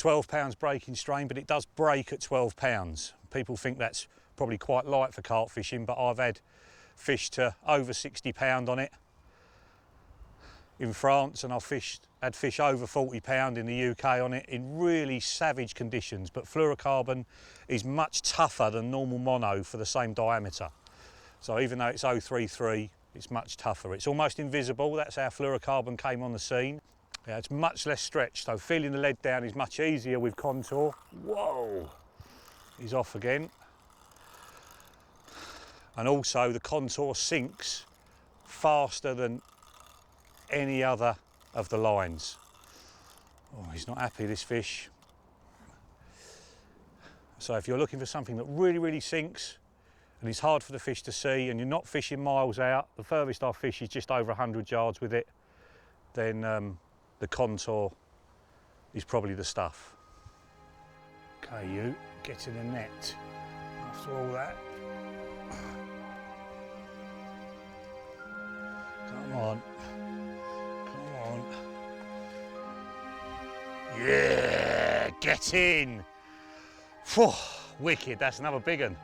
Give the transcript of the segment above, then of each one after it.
£12 breaking strain, but it does break at £12. People think that's probably quite light for carp fishing, but I've had fish to over £60 on it in France, and I've had fish over £40 in the UK on it in really savage conditions. But fluorocarbon is much tougher than normal mono for the same diameter. So even though it's 033, it's much tougher. It's almost invisible. That's how fluorocarbon came on the scene. Yeah, it's much less stretched, so feeling the lead down is much easier with contour. Whoa, he's off again. And also the contour sinks faster than any other of the lines. Oh, he's not happy, this fish. So if you're looking for something that really sinks and it's hard for the fish to see and you're not fishing miles out, the furthest I've fished is just over 100 yards with it, then the contour is probably the stuff. Okay, you, get in the net after all that. Come on. Come on. Yeah, get in. Phew, wicked, that's another big one.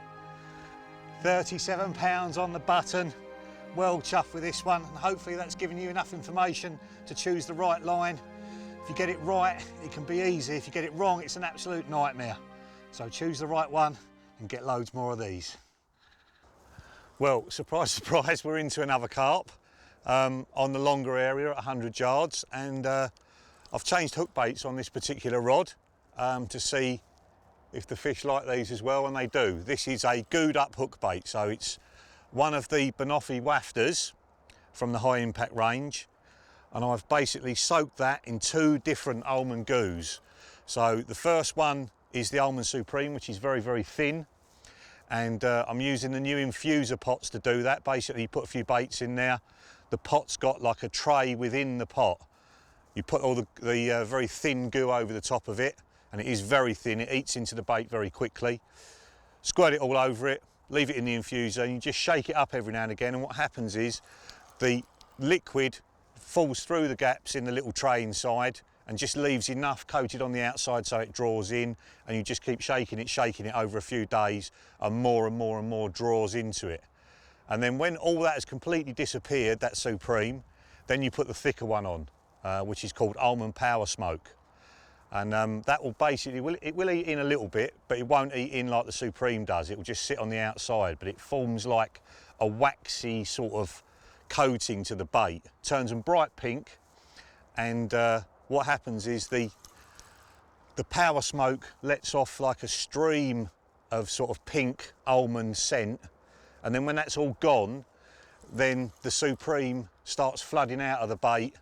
£37 on the button. Well chuffed with this one, and hopefully that's given you enough information to choose the right line. If you get it right, it can be easy. If you get it wrong, it's an absolute nightmare. So choose the right one and get loads more of these. Well, surprise, surprise, we're into another carp on the longer area at 100 yards, and I've changed hook baits on this particular rod to see if the fish like these as well, and they do. This is a gooed up hook bait, so it's one of the Banoffee wafters from the high impact range, and I've basically soaked that in 2 different almond goos. So the first one is the Almond Supreme, which is very thin, and I'm using the new infuser pots to do that. Basically you put a few baits in there, the pot's got like a tray within the pot. You put all the very thin goo over the top of it, and it is very thin, it eats into the bait very quickly. Squirt it all over it, leave it in the infuser, and you just shake it up every now and again, and what happens is the liquid falls through the gaps in the little tray inside and just leaves enough coated on the outside so it draws in, and you just keep shaking it over a few days, and more draws into it. And then when all that has completely disappeared, that Supreme, then you put the thicker one on, which is called Almond Power Smoke. And that will basically, it will eat in a little bit, but it won't eat in like the Supreme does. It will just sit on the outside, but it forms like a waxy sort of coating to the bait. Turns them bright pink, and what happens is the power smoke lets off like a stream of sort of pink almond scent, and then when that's all gone, then the Supreme starts flooding out of the bait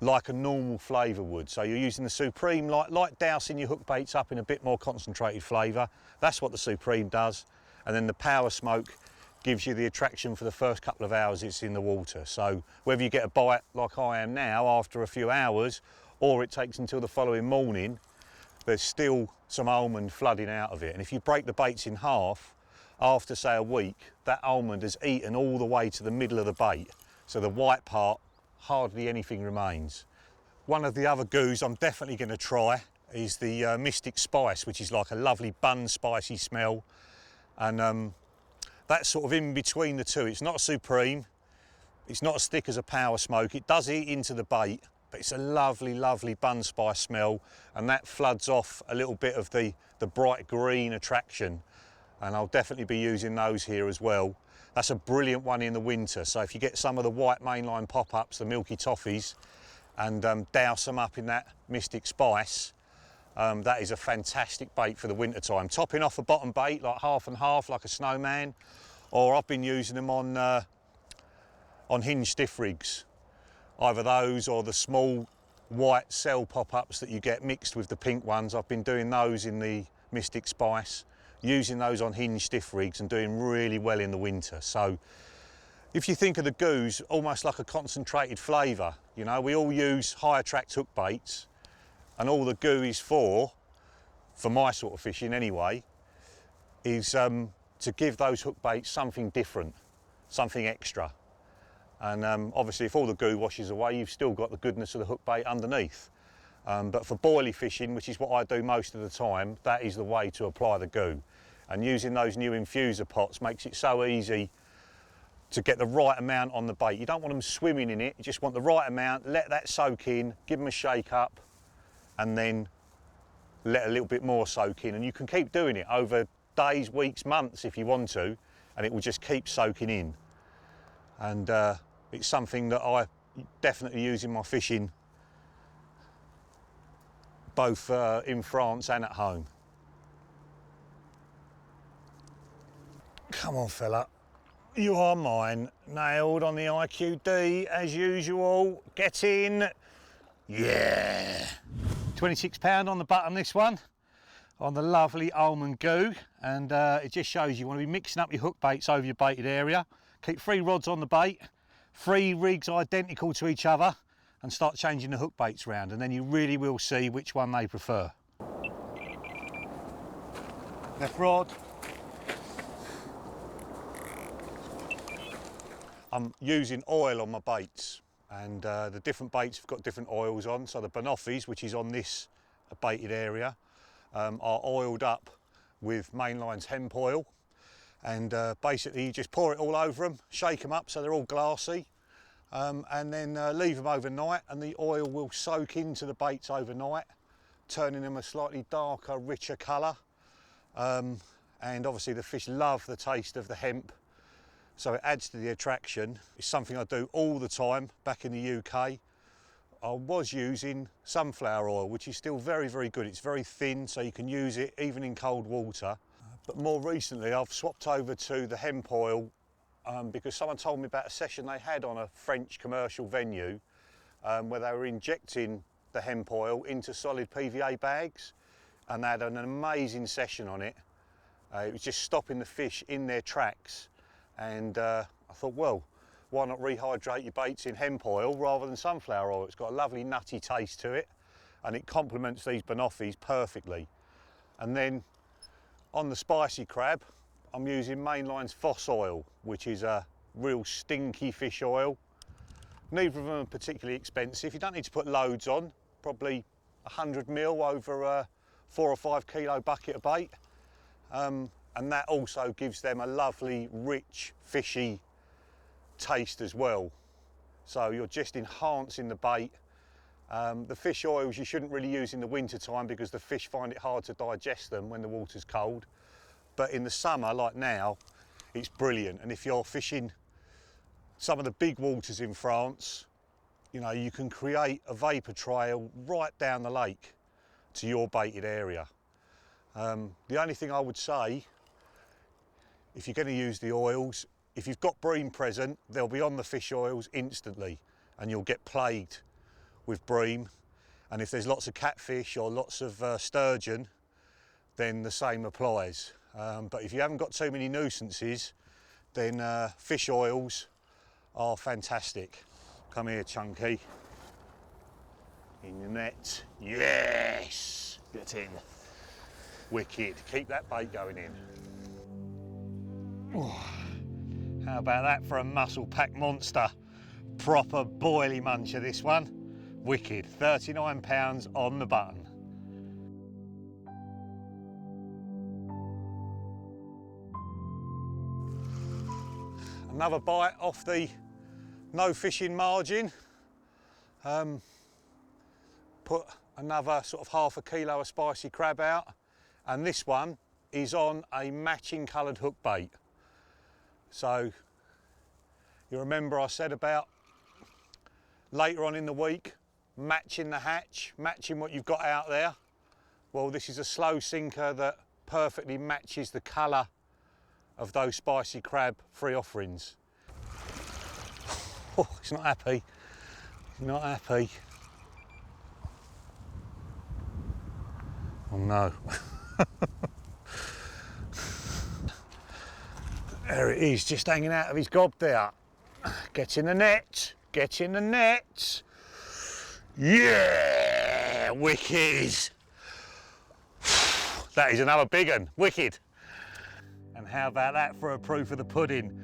like a normal flavour would. So you're using the Supreme, like dousing your hook baits up in a bit more concentrated flavour. That's what the Supreme does. And then the power smoke gives you the attraction for the first couple of hours it's in the water. So whether you get a bite like I am now after a few hours, or it takes until the following morning, there's still some almond flooding out of it. And if you break the baits in half, after say a week, that almond has eaten all the way to the middle of the bait. So the white part, hardly anything remains. One of the other goos I'm definitely going to try is the Mystic Spice, which is like a lovely bun spicy smell, and that's sort of in between the two. It's not a Supreme, it's not as thick as a power smoke, it does eat into the bait, but it's a lovely bun spice smell, and that floods off a little bit of the bright green attraction, and I'll definitely be using those here as well. That's a brilliant one in the winter, so if you get some of the white mainline pop-ups, the milky toffees, and douse them up in that Mystic Spice, that is a fantastic bait for the winter time. Topping off a bottom bait like half and half, like a snowman, or I've been using them on hinge stiff rigs. Either those or the small white cell pop-ups that you get mixed with the pink ones. I've been doing those in the Mystic Spice, using those on hinge stiff rigs and doing really well in the winter. So if you think of the goos almost like a concentrated flavour, you know, we all use high attract hook baits, and all the goo is for my sort of fishing anyway, is to give those hook baits something different, something extra. And obviously if all the goo washes away, you've still got the goodness of the hook bait underneath. But for boilie fishing, which is what I do most of the time, that is the way to apply the goo. And using those new infuser pots makes it so easy to get the right amount on the bait. You don't want them swimming in it, you just want the right amount, let that soak in, give them a shake up, and then let a little bit more soak in. And you can keep doing it over days, weeks, months if you want to, and it will just keep soaking in. And it's something that I definitely use in my fishing, both in France and at home. Come on, fella. You are mine. Nailed on the IQD as usual. Get in. Yeah. £26 on the button, this one, on the lovely almond goo. And it just shows you want to be mixing up your hook baits over your baited area. Keep 3 rods on the bait, 3 rigs identical to each other, and start changing the hook baits around, and then you really will see which one they prefer. Left rod. I'm using oil on my baits, and the different baits have got different oils on. So the banoffees, which is on this baited area, are oiled up with Mainline's hemp oil, and basically you just pour it all over them, shake them up so they're all glassy, and then leave them overnight, and the oil will soak into the baits overnight, turning them a slightly darker, richer colour. And obviously the fish love the taste of the hemp, so it adds to the attraction. It's something I do all the time back in the UK. I was using sunflower oil, which is still very, very good. It's very thin, so you can use it even in cold water. But more recently, I've swapped over to the hemp oil because someone told me about a session they had on a French commercial venue where they were injecting the hemp oil into solid PVA bags, and they had an amazing session on it. It was just stopping the fish in their tracks. And I thought, well, why not rehydrate your baits in hemp oil rather than sunflower oil? It's got a lovely nutty taste to it, and it complements these banoffees perfectly. And then on the spicy crab, I'm using Mainline's Foss oil, which is a real stinky fish oil. Neither of them are particularly expensive. You don't need to put loads on, probably 100 ml over a 4 or 5 kilo bucket of bait. And that also gives them a lovely, rich, fishy taste as well. So you're just enhancing the bait. The fish oils you shouldn't really use in the winter time because the fish find it hard to digest them when the water's cold. But in the summer, like now, it's brilliant. And if you're fishing some of the big waters in France, you know, you can create a vapour trail right down the lake to your baited area. The only thing I would say, if you're going to use the oils, if you've got bream present, they'll be on the fish oils instantly and you'll get plagued with bream. And if there's lots of catfish or lots of sturgeon, then the same applies. But if you haven't got too many nuisances, then fish oils are fantastic. Come here, Chunky. In the net. Yes! Get in. Wicked. Keep that bait going in. Oh, how about that for a muscle-packed monster? Proper boilie muncher, this one. Wicked. £39 on the button. Another bite off the no fishing margin. Put another sort of half a kilo of spicy crab out, and this one is on a matching coloured hook bait. So you remember I said about later on in the week matching the hatch, matching what you've got out there. Well, this is a slow sinker that perfectly matches the colour of those spicy crab free offerings. Oh, it's not happy. Not happy. Oh no. There it is, just hanging out of his gob there. Get in the net, get in the net. Yeah, wicked. That is another big one, wicked. And how about that for a proof of the pudding?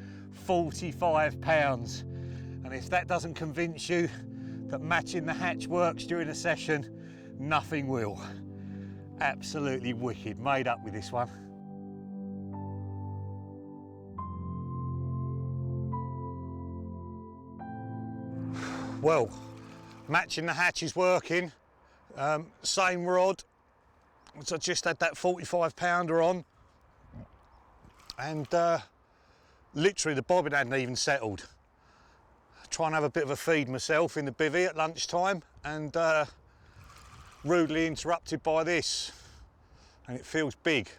£45. And if that doesn't convince you that matching the hatch works during a session, nothing will. Absolutely wicked, made up with this one. Well, matching the hatch is working. Same rod, so I just had that 45-pounder on, and literally the bobbin hadn't even settled. Try and have a bit of a feed myself in the bivvy at lunchtime, and rudely interrupted by this, and it feels big.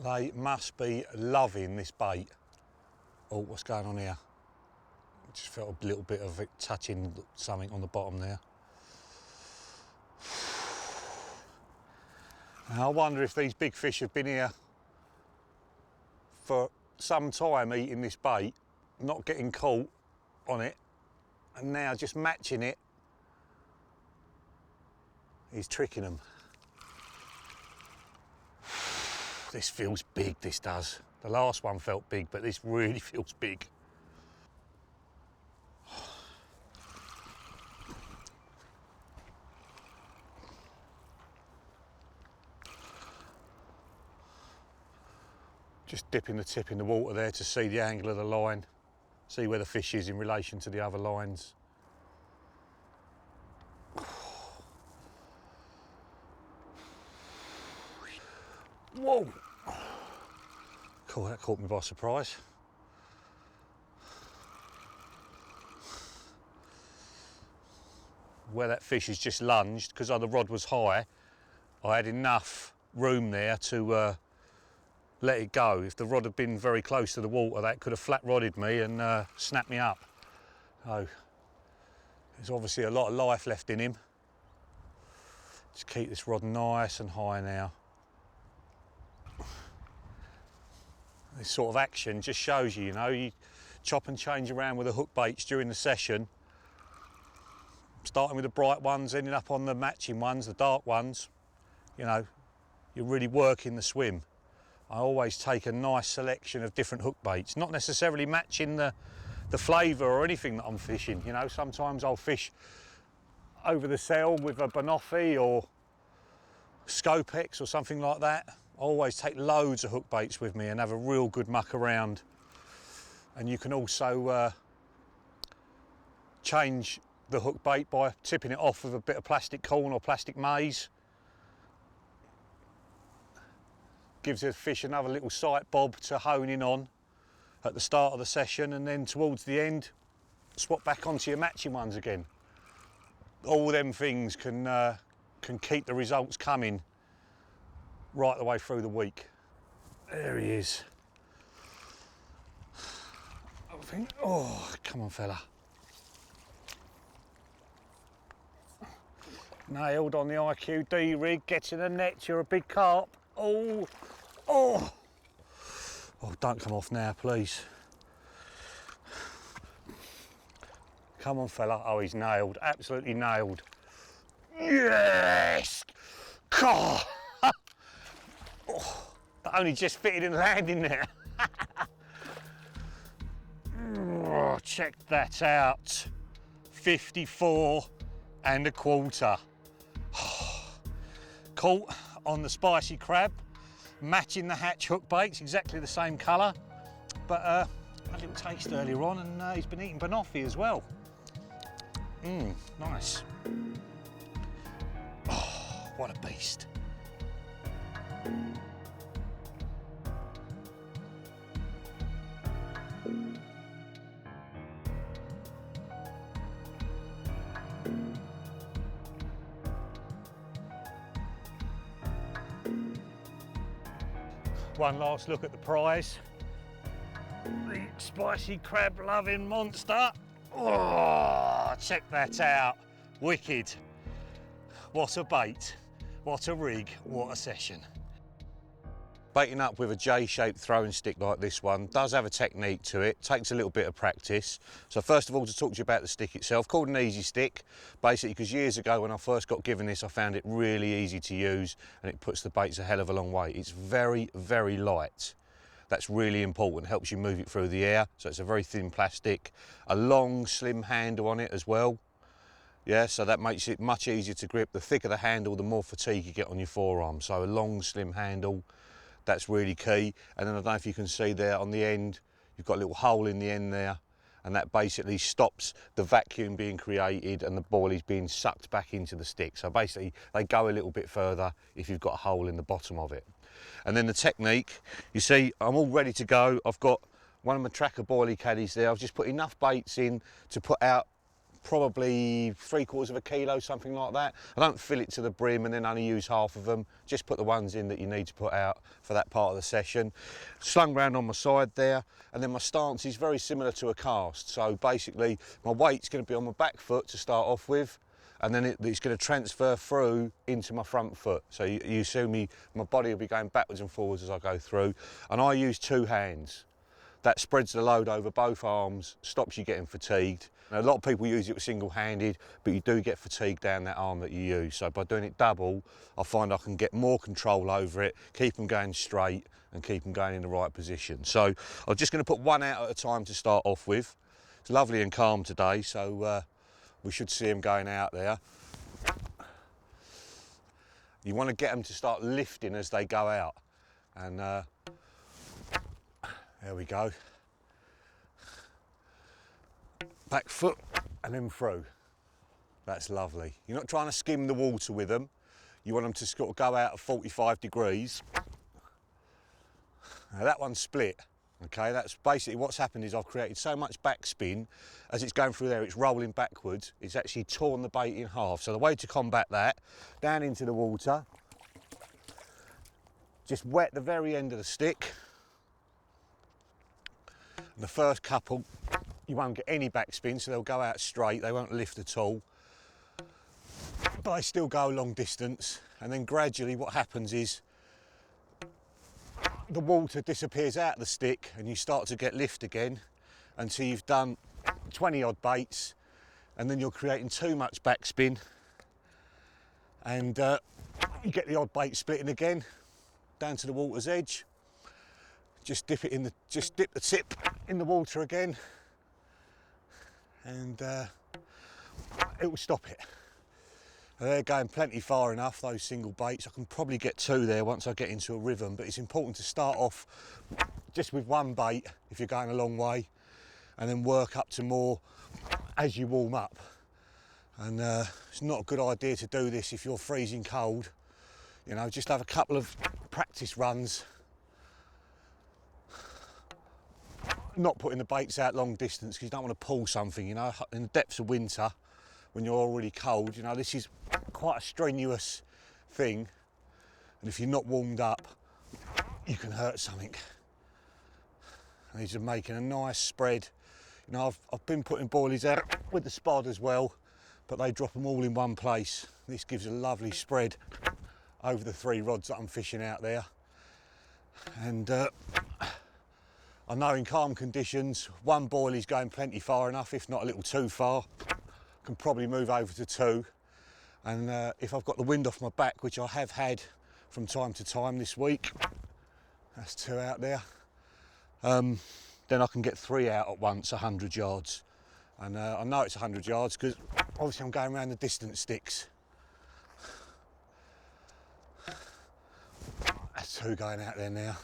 They must be loving this bait. Oh, what's going on here? Just felt a little bit of it touching something on the bottom there. Now, I wonder if these big fish have been here for some time eating this bait, not getting caught on it, and now just matching it, he's tricking them. This feels big, this does. The last one felt big, but this really feels big. Just dipping the tip in the water there to see the angle of the line, see where the fish is in relation to the other lines. Whoa! Cool, that caught me by surprise. Where that fish has just lunged, because the rod was high, I had enough room there to let it go. If the rod had been very close to the water, that could have flat rodded me and snapped me up. So there's obviously a lot of life left in him. Just keep this rod nice and high now. This sort of action just shows you, you know, you chop and change around with the hook baits during the session, starting with the bright ones, ending up on the matching ones, the dark ones. You know, you're really working the swim. I always take a nice selection of different hook baits, not necessarily matching the flavour or anything that I'm fishing. You know, sometimes I'll fish over the cell with a banoffee or Scopex or something like that. I always take loads of hook baits with me and have a real good muck around. And you can also change the hook bait by tipping it off with a bit of plastic corn or plastic maize. Gives the fish another little sight bob to hone in on at the start of the session, and then towards the end, swap back onto your matching ones again. All them things can keep the results coming right the way through the week. There he is. I think, oh, come on fella. Nailed on the IQD rig, get in the net, you're a big carp. Oh, oh. Oh, don't come off now, please. Come on fella, oh he's nailed, absolutely nailed. Yes! God. Oh, that only just fitted in landing there. Oh, check that out. 54 and a quarter. Caught on the spicy crab, matching the hatch hook baits, exactly the same colour. But a little taste earlier on, and he's been eating banoffee as well. Nice. Oh, what a beast. One last look at the prize. The spicy crab loving monster. Oh, check that out. Wicked. What a bait, what a rig, what a session. Baiting up with a J-shaped throwing stick like this one does have a technique to it, takes a little bit of practice. So first of all, to talk to you about the stick itself, called an easy stick, basically because years ago when I first got given this, I found it really easy to use and it puts the baits a hell of a long way. It's very, very light. That's really important, helps you move it through the air. So it's a very thin plastic, a long slim handle on it as well. Yeah, so that makes it much easier to grip. The thicker the handle, the more fatigue you get on your forearm. So a long slim handle, that's really key. And then I don't know if you can see there on the end, you've got a little hole in the end there, and that basically stops the vacuum being created and the boilies being sucked back into the stick. So basically they go a little bit further if you've got a hole in the bottom of it. And then the technique, you see, I'm all ready to go. I've got one of my tracker boilie caddies there. I've just put enough baits in to put out probably 3/4 kilo, something like that. I don't fill it to the brim and then only use half of them. Just put the ones in that you need to put out for that part of the session. Slung round on my side there, and then my stance is very similar to a cast. So basically my weight's going to be on my back foot to start off with, and then it's going to transfer through into my front foot. So you see me, my body will be going backwards and forwards as I go through, and I use 2 hands. That spreads the load over both arms, stops you getting fatigued. Now, a lot of people use it single-handed, but you do get fatigue down that arm that you use. So by doing it double, I find I can get more control over it, keep them going straight and keep them going in the right position. So I'm just going to put one out at a time to start off with. It's lovely and calm today, so we should see them going out there. You want to get them to start lifting as they go out. And there we go. Back foot and then through. That's lovely. You're not trying to skim the water with them. You want them to sort of go out at 45 degrees. Now that one's split. Okay, that's basically what's happened is I've created so much backspin as it's going through there, it's rolling backwards. It's actually torn the bait in half. So the way to combat that, down into the water, just wet the very end of the stick. And the first couple, you won't get any backspin, so they'll go out straight, they won't lift at all. But they still go a long distance, and then gradually what happens is the water disappears out of the stick and you start to get lift again until you've done 20 odd baits, and then you're creating too much backspin and you get the odd bait splitting again down to the water's edge. Just dip the tip in the water again, and it will stop it. They're going plenty far enough, those single baits. I can probably get 2 there once I get into a rhythm, but it's important to start off just with 1 bait if you're going a long way, and then work up to more as you warm up. And it's not a good idea to do this if you're freezing cold. You know, just have a couple of practice runs. Not putting the baits out long distance because you don't want to pull something, you know, in the depths of winter when you're already cold. You know, this is quite a strenuous thing, and if you're not warmed up, you can hurt something. And these are making a nice spread. You know, I've been putting boilies out with the spod as well, but they drop them all in one place. This gives a lovely spread over the 3 rods that I'm fishing out there. And I know in calm conditions, 1 boilie's going plenty far enough, if not a little too far. Can probably move over to 2. And if I've got the wind off my back, which I have had from time to time this week, that's 2 out there, then I can get 3 out at once, 100 yards. And I know it's 100 yards because obviously I'm going around the distance sticks. That's 2 going out there now.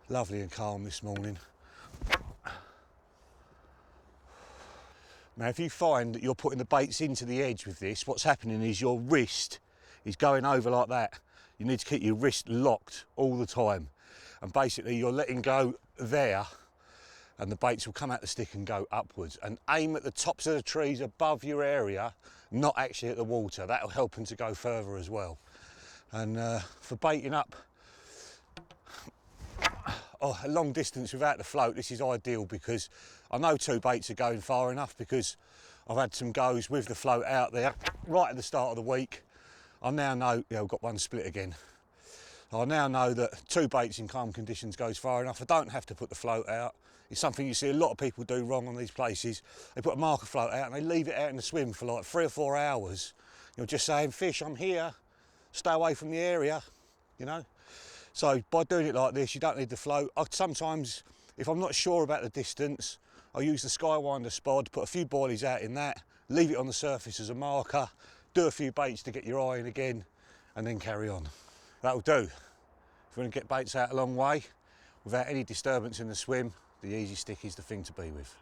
Lovely and calm this morning. Now if you find that you're putting the baits into the edge with this, what's happening is your wrist is going over like that. You need to keep your wrist locked all the time. And basically you're letting go there, and the baits will come out the stick and go upwards. And aim at the tops of the trees above your area, not actually at the water. That'll help them to go further as well. And for baiting up a long distance without the float, this is ideal because I know 2 baits are going far enough because I've had some goes with the float out there right at the start of the week. I now know, yeah, I've got 1 split again. I now know that 2 baits in calm conditions goes far enough. I don't have to put the float out. It's something you see a lot of people do wrong on these places. They put a marker float out and they leave it out in the swim for like 3 or 4 hours. You're just saying, fish, I'm here, stay away from the area, you know. So by doing it like this, you don't need the float. Sometimes, if I'm not sure about the distance, I'll use the Skywinder spod, put a few boilies out in that, leave it on the surface as a marker, do a few baits to get your eye in again, and then carry on. That'll do. If you want to get baits out a long way, without any disturbance in the swim, the Easy Stick is the thing to be with.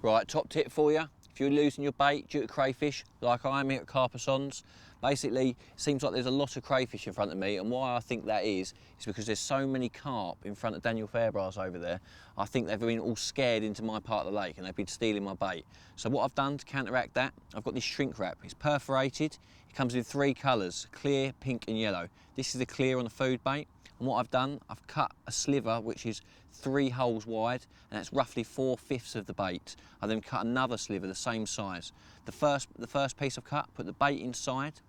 Right, top tip for you. If you're losing your bait due to crayfish, like I am here at Karpie, basically, it seems like there's a lot of crayfish in front of me, and why I think that is because there's so many carp in front of Daniel Fairbrass over there. I think they've been all scared into my part of the lake and they've been stealing my bait. So what I've done to counteract that, I've got this shrink wrap. It's perforated. It comes in 3 colours, clear, pink and yellow. This is the clear on the food bait. And what I've done, I've cut a sliver which is 3 holes wide, and that's roughly 4/5 of the bait. I then cut another sliver the same size. The first piece I've cut, put the bait inside.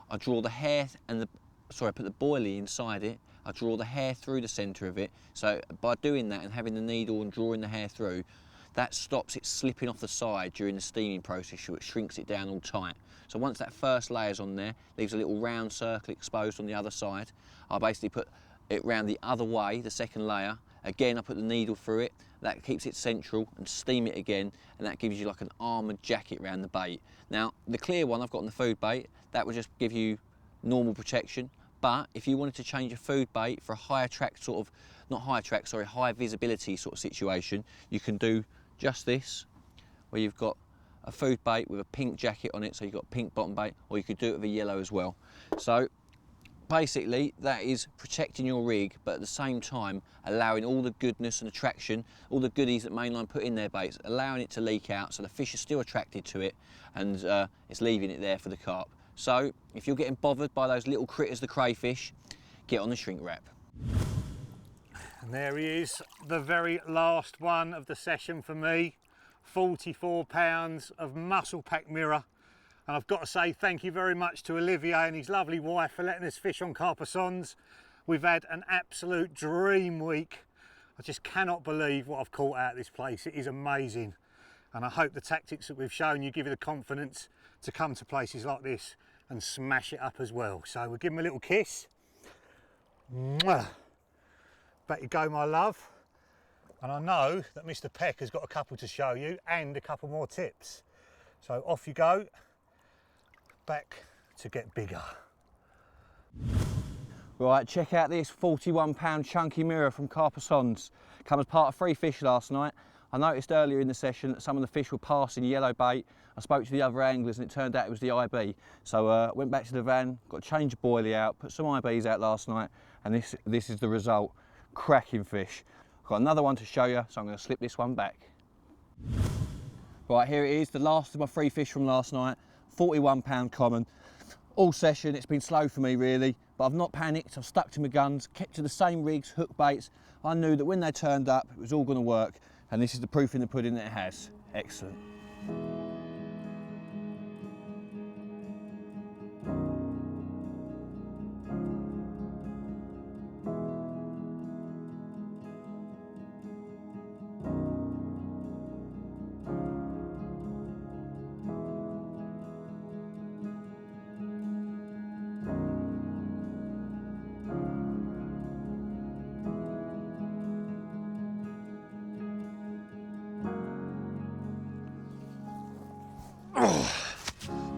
I draw the hair and put the boilie inside it. I draw the hair through the centre of it. So by doing that and having the needle and drawing the hair through, that stops it slipping off the side during the steaming process, so it shrinks it down all tight. So once that first layer's on there, leaves a little round circle exposed on the other side. I basically put it round the other way, the second layer. Again, I put the needle through it. That keeps it central, and steam it again, and that gives you like an armoured jacket around the bait. Now, the clear one I've got on the food bait, that will just give you normal protection. But if you wanted to change your food bait for a high attract sort of, not high attract, sorry, high visibility sort of situation, you can do just this, where you've got a food bait with a pink jacket on it, so you've got pink bottom bait, or you could do it with a yellow as well. So basically, that is protecting your rig, but at the same time, allowing all the goodness and attraction, all the goodies that Mainline put in their baits, allowing it to leak out so the fish are still attracted to it, and it's leaving it there for the carp. So, if you're getting bothered by those little critters, the crayfish, get on the shrink wrap. And there he is, the very last one of the session for me. 44 pounds of muscle pack mirror. And I've got to say thank you very much to Olivier and his lovely wife for letting us fish on Karpie. We've had an absolute dream week. I just cannot believe what I've caught out of this place. It is amazing. And I hope the tactics that we've shown you give you the confidence to come to places like this and smash it up as well. So we'll give him a little kiss. Mwah. Back you go, my love. And I know that Mr. Peck has got a couple to show you and a couple more tips. So off you go, back to get bigger. Right, check out this 41-pound chunky mirror from Karpie. Come as part of free fish last night. I noticed earlier in the session that some of the fish were passing yellow bait. I spoke to the other anglers and it turned out it was the IB. So went back to the van, got a change of boilie out, put some IBs out last night, and this is the result. Cracking fish. I've got another one to show you, so I'm going to slip this one back. Right, here it is, the last of my free fish from last night. 41-pound common. All session, it's been slow for me really, but I've not panicked. I've stuck to my guns, kept to the same rigs, hook baits. I knew that when they turned up, it was all going to work, and this is the proof in the pudding that it has. Excellent.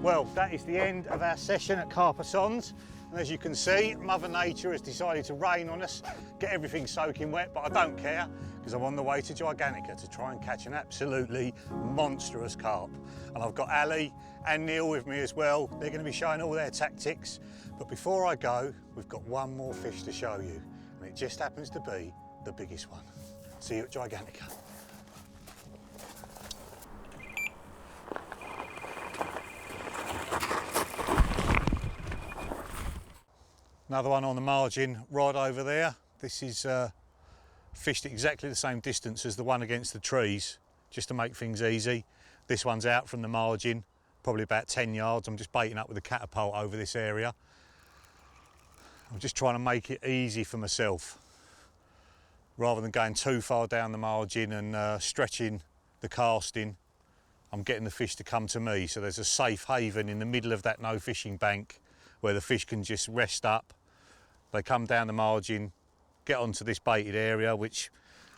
Well, that is the end of our session at Karpie. And as you can see, Mother Nature has decided to rain on us, get everything soaking wet, but I don't care because I'm on the way to Gigantica to try and catch an absolutely monstrous carp. And I've got Ali and Neil with me as well. They're going to be showing all their tactics. But before I go, we've got one more fish to show you, and it just happens to be the biggest one. See you at Gigantica. Another one on the margin right over there. This is fished at exactly the same distance as the one against the trees, just to make things easy. This one's out from the margin, probably about 10 yards. I'm just baiting up with a catapult over this area. I'm just trying to make it easy for myself, rather than going too far down the margin and stretching the casting. I'm getting the fish to come to me, so there's a safe haven in the middle of that no fishing bank where the fish can just rest up, they come down the margin, get onto this baited area, which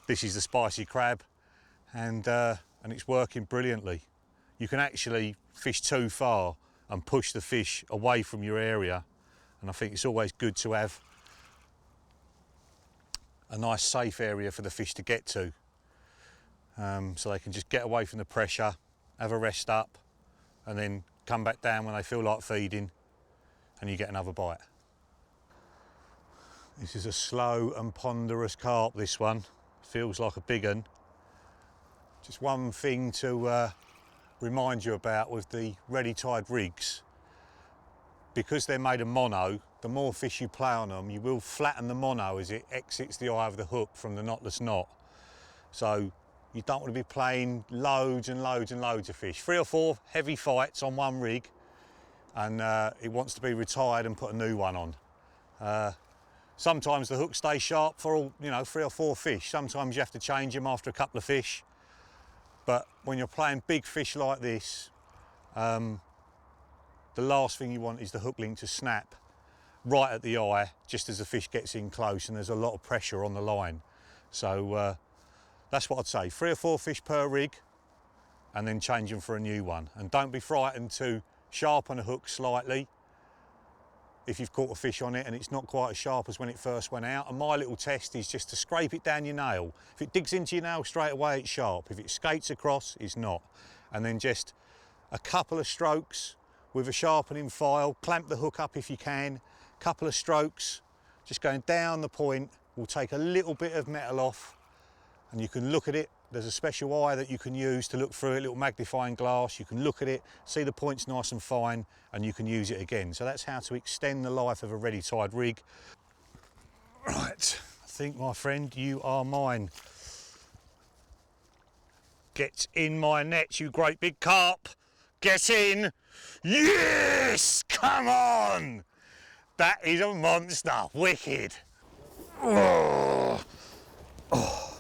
this is the spicy crab, and it's working brilliantly. You can actually fish too far and push the fish away from your area, and I think it's always good to have a nice safe area for the fish to get to, so they can just get away from the pressure, have a rest up, and then come back down when they feel like feeding, and you get another bite. This is a slow and ponderous carp, this one. Feels like a big one. Just one thing to remind you about with the ready tied rigs, because they're made of mono, the more fish you play on them, you will flatten the mono as it exits the eye of the hook from the knotless knot. So you don't want to be playing loads and loads and loads of fish. 3 or 4 heavy fights on one rig, and it wants to be retired and put a new one on. Sometimes the hook stays sharp for all, 3 or 4 fish. Sometimes you have to change them after a couple of fish. But when you're playing big fish like this, the last thing you want is the hook link to snap right at the eye just as the fish gets in close and there's a lot of pressure on the line. So that's what I'd say, 3 or 4 fish per rig and then change them for a new one. And don't be frightened to sharpen a hook slightly if you've caught a fish on it and it's not quite as sharp as when it first went out. And my little test is just to scrape it down your nail. If it digs into your nail straight away, it's sharp. If it skates across, it's not. And then just a couple of strokes with a sharpening file, clamp the hook up if you can, couple of strokes, just going down the point will take a little bit of metal off, and you can look at it. There's a special eye that you can use to look through it, a little magnifying glass. You can look at it, see the points nice and fine, and you can use it again. So that's how to extend the life of a ready tied rig. Right, I think, my friend, you are mine. Get in my net, you great big carp. Get in. Yes, come on. That is a monster, wicked. Oh. Oh.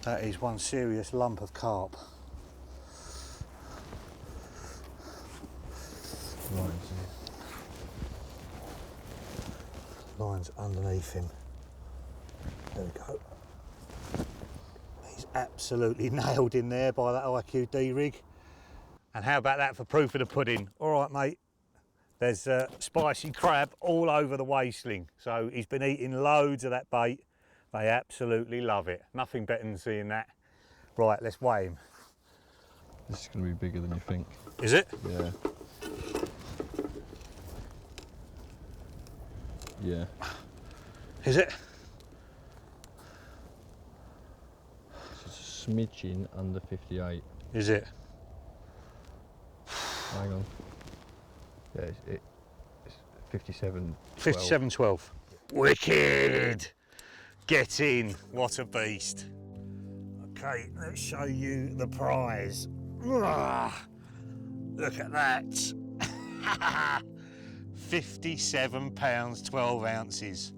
That is one serious lump of carp. Line's underneath him. There we go. He's absolutely nailed in there by that IQD rig. And how about that for proof of the pudding? All right, mate. There's spicy crab all over the waistling. So he's been eating loads of that bait. They absolutely love it. Nothing better than seeing that. Right, let's weigh him. This is going to be bigger than you think. Is it? Yeah. Yeah. Is it? It's a smidgen under 58. Is it? Hang on. Yeah, it's 57. 57.12. Wicked! Get in. What a beast. Okay, let's show you the prize. Look at that. £57, 12 ounces.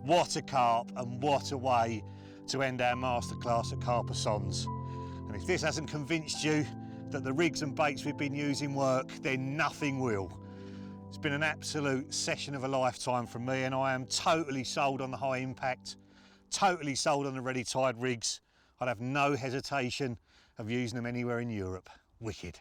What a carp, and what a way to end our masterclass at Karpie. And if this hasn't convinced you that the rigs and baits we've been using work, then nothing will. It's been an absolute session of a lifetime from me, and I am totally sold on the high impact, totally sold on the ready tied rigs. I'd have no hesitation of using them anywhere in Europe. Wicked.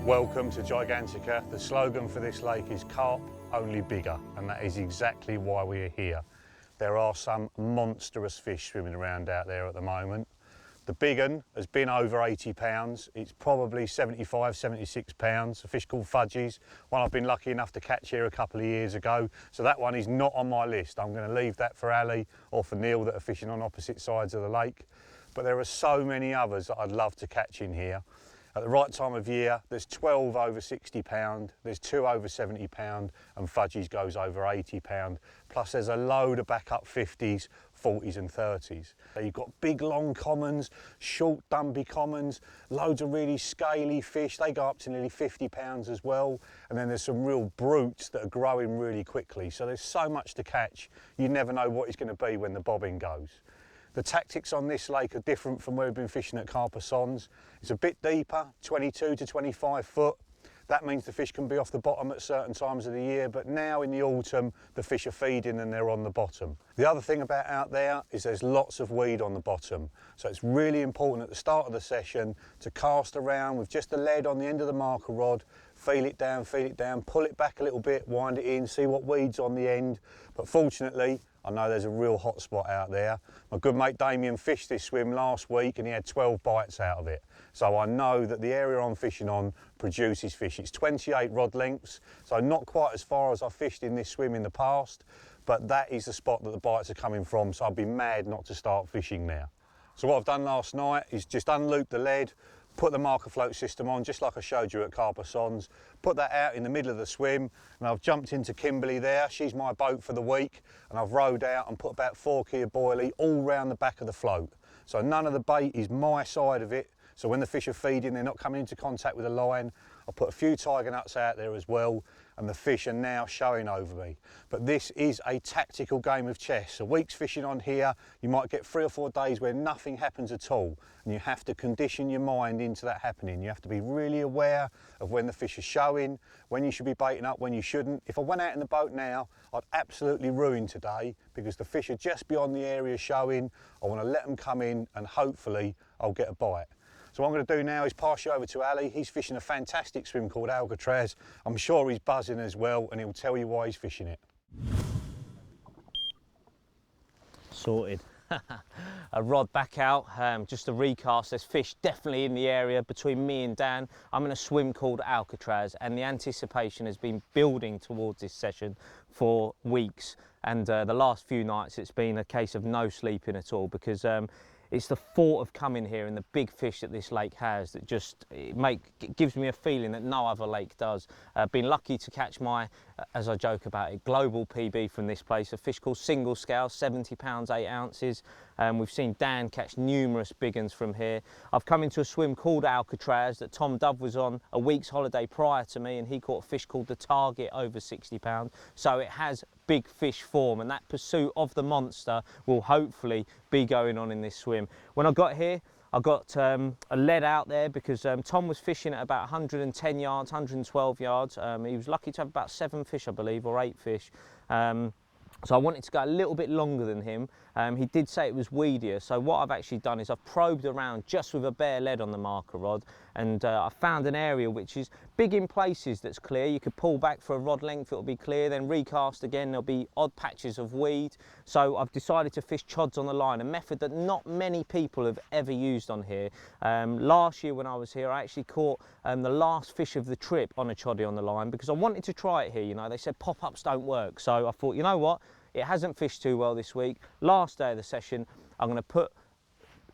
Welcome to Gigantica. The slogan for this lake is carp, only bigger, and that is exactly why we are here. There are some monstrous fish swimming around out there at the moment. The big one has been over 80 pounds. It's probably 75, 76 pounds. A fish called Fudgies, one I've been lucky enough to catch here a couple of years ago. So that one is not on my list. I'm going to leave that for Ali or for Neil that are fishing on opposite sides of the lake. But there are so many others that I'd love to catch in here. At the right time of year, there's 12 over 60 pound, there's 2 over 70 pound, and fudgies goes over 80 pound. Plus there's a load of backup 50s, 40s and 30s. So you've got big long commons, short dumpy commons, loads of really scaly fish. They go up to nearly 50 pounds as well. And then there's some real brutes that are growing really quickly. So there's so much to catch. You never know what it's going to be when the bobbing goes. The tactics on this lake are different from where we've been fishing at Karpie. It's a bit deeper, 22 to 25 foot. That means the fish can be off the bottom at certain times of the year, but now in the autumn, the fish are feeding and they're on the bottom. The other thing about out there is there's lots of weed on the bottom. So it's really important at the start of the session to cast around with just the lead on the end of the marker rod, feel it down, pull it back a little bit, wind it in, see what weed's on the end. But fortunately, I know there's a real hot spot out there. My good mate Damien fished this swim last week and he had 12 bites out of it. So I know that the area I'm fishing on produces fish. It's 28 rod lengths, so not quite as far as I fished in this swim in the past, but that is the spot that the bites are coming from, so I'd be mad not to start fishing there. So what I've done last night is just unloop the lead, put the marker float system on, just like I showed you at Karpie, put that out in the middle of the swim, and I've jumped into Kimberley there. She's my boat for the week, and I've rowed out and put about 4 key of boilie all round the back of the float. So none of the bait is my side of it, so when the fish are feeding, they're not coming into contact with the line. I put a few tiger nuts out there as well, and the fish are now showing over me. But this is a tactical game of chess. A week's fishing on here, you might get 3 or 4 days where nothing happens at all, and you have to condition your mind into that happening. You have to be really aware of when the fish are showing, when you should be baiting up, when you shouldn't. If I went out in the boat now, I'd absolutely ruin today because the fish are just beyond the area showing. I want to let them come in and hopefully I'll get a bite. So what I'm going to do now is pass you over to Ali. He's fishing a fantastic swim called Alcatraz. I'm sure he's buzzing as well, and he'll tell you why he's fishing it. Sorted. A rod back out, just a recast. There's fish definitely in the area between me and Dan. I'm in a swim called Alcatraz, and the anticipation has been building towards this session for weeks. And the last few nights it's been a case of no sleeping at all, because it's the thought of coming here and the big fish that this lake has that just it gives me a feeling that no other lake does. Been lucky to catch my, as I joke about it, global PB from this place, a fish called single scale, 70 pounds, 8 ounces. We've seen Dan catch numerous big uns from here. I've come into a swim called Alcatraz that Tom Dove was on a week's holiday prior to me, and he caught a fish called the Target over 60 pounds. So it has big fish form, and that pursuit of the monster will hopefully be going on in this swim. When I got here, I got a lead out there because Tom was fishing at about 110 yards, 112 yards. He was lucky to have about 7 fish, I believe, or 8 fish. So I wanted to go a little bit longer than him. He did say it was weedier, so what I've actually done is I've probed around just with a bare lead on the marker rod, and I found an area which is big in places that's clear. You could pull back for a rod length, it'll be clear, then recast again, there'll be odd patches of weed. So I've decided to fish chods on the line, a method that not many people have ever used on here. Last year when I was here, I actually caught the last fish of the trip on a choddy on the line because I wanted to try it here. You know, they said pop-ups don't work, so I thought, you know what? It hasn't fished too well this week. Last day of the session, I'm going to put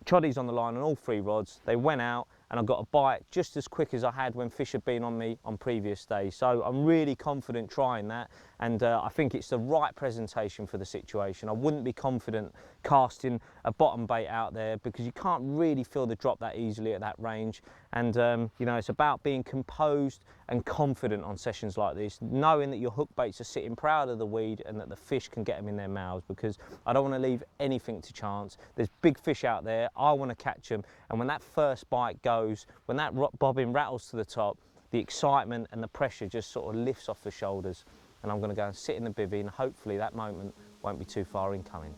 choddies on the line on all 3 rods. They went out and I got a bite just as quick as I had when fish had been on me on previous days. So I'm really confident trying that, and I think it's the right presentation for the situation. I wouldn't be confident casting a bottom bait out there because you can't really feel the drop that easily at that range. And you know, it's about being composed and confident on sessions like this, knowing that your hook baits are sitting proud of the weed and that the fish can get them in their mouths, because I don't want to leave anything to chance. There's big fish out there, I want to catch them, and when that first bite goes, when that bobbin rattles to the top, the excitement and the pressure just sort of lifts off the shoulders, and I'm going to go and sit in the bivvy, and hopefully that moment won't be too far in coming.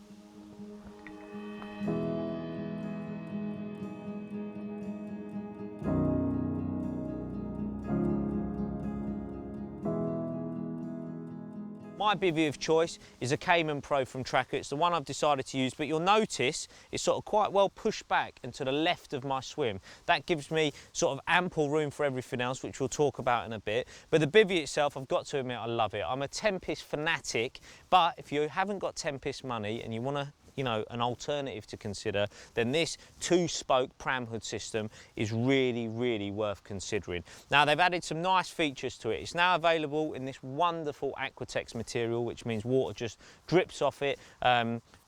My bivvy of choice is a Cayman Pro from Tracker. It's the one I've decided to use, but you'll notice it's sort of quite well pushed back and to the left of my swim. That gives me sort of ample room for everything else, which we'll talk about in a bit. But the bivvy itself, I've got to admit, I love it. I'm a Tempest fanatic, but if you haven't got Tempest money and you want to you know, an alternative to consider, then this 2-spoke pram hood system is really, really worth considering. Now, they've added some nice features to it. It's now available in this wonderful Aquatex material, which means water just drips off it.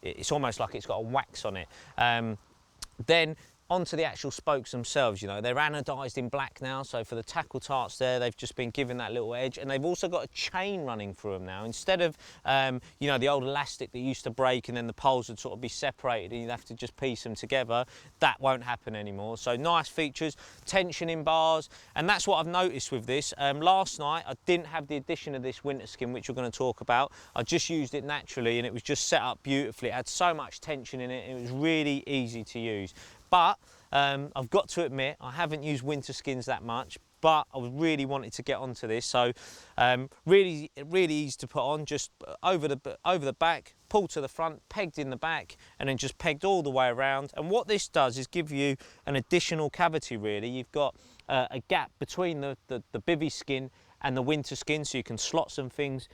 It's almost like it's got a wax on it. Then onto the actual spokes themselves, you know, they're anodised in black now, so for the tackle tarts there, they've just been given that little edge, and they've also got a chain running through them now. Instead of, you know, the old elastic that used to break and then the poles would sort of be separated and you'd have to just piece them together, that won't happen anymore. So nice features, tensioning bars, and that's what I've noticed with this. Last night, I didn't have the addition of this winter skin, which we're going to talk about. I just used it naturally, and it was just set up beautifully. It had so much tension in it, it was really easy to use. But I've got to admit, I haven't used winter skins that much, but I really wanted to get onto this. So really easy to put on, just over the back, pull to the front, pegged in the back, and then just pegged all the way around. And what this does is give you an additional cavity, really. You've got a gap between the bivvy skin and the winter skin, so you can slot some things